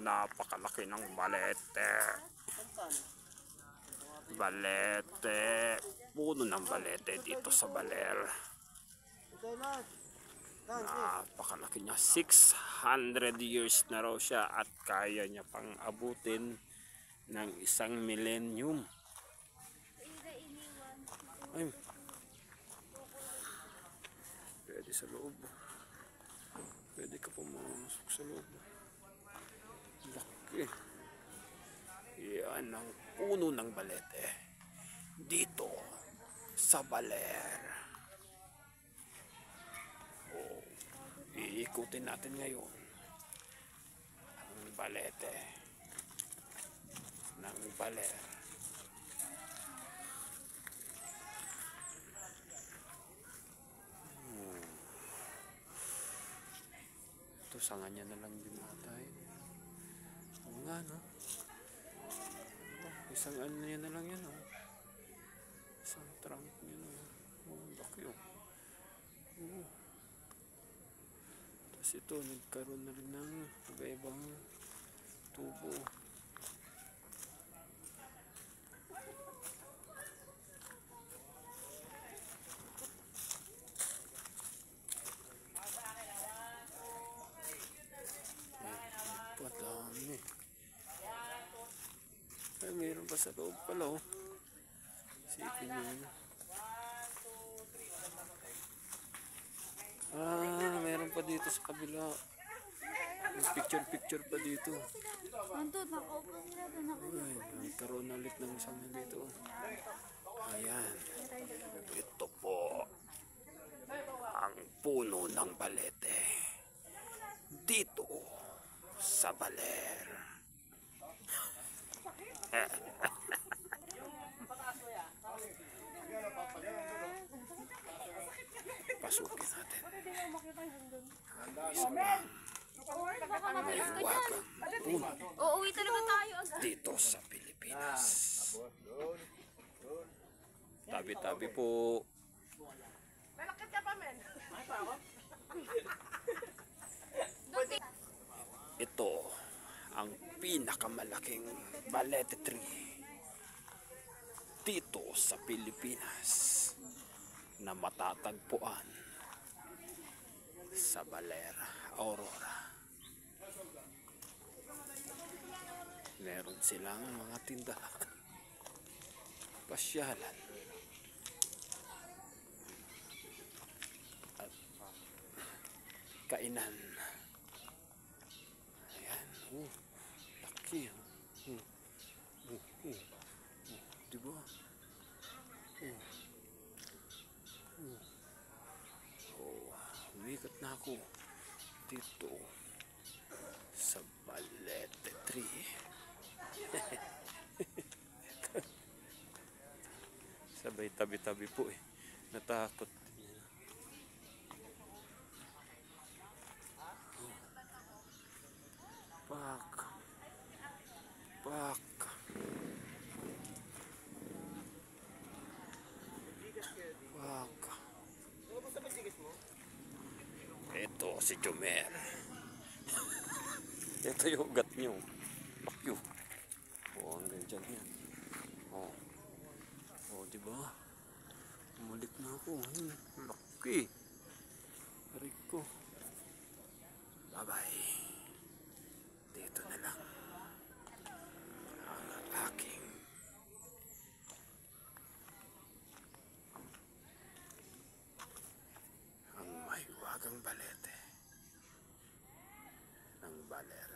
Napakalaki ng balete. Balete. Puno ng balete dito sa Baler. Napakalaki niya. 600 years na raw siya at kaya niya pang abutin ng 1 millennium. Ay, pwede sa loob. Pwede ka pumasok sa loob. Laki. Yan ang puno ng balete dito sa Baler. Iikutin natin ngayon ang balete ng Baler. Ito sanga niya na lang din atay. Oo nga, no? Isang ano niya na lang yan, oh. Isang trunk niya na. Laki, oh. Tapos ito, nagkaroon na rin ng iba-ibang tubo. Padami. Ay, mayroon pa sa loob pala, oh. Sipin nyo yun. Meron pa dito sa kabila. May picture pa dito. Ay, nagkaroon na ulit ng isang dito. Ayan. Ito po ang puno ng balete dito sa Baler. Pasukin natin. May wagang puno. Uuwi talaga tayo dito sa Pilipinas. Tabi-tabi po. Malakit ka pa, men. Ito ang pinakamalaking balete tree dito sa Pilipinas na matatagpuan sa Baler, Aurora. Meron silang mga tindahan, pasyalan, at kainan. Ayan, laki. Diba? Umikat na ako dito sa balete tree. Sabay tabi-tabi po eh. Natakot. Pak. Ito si Jomer. Ito yung ugat nyo. Bakyo. Hanggang dyan yan. Diba? Umulik na ako. Laki. Aray ko. Bye-bye. Dito na lang ang aking ang may wagang balete ng Baler.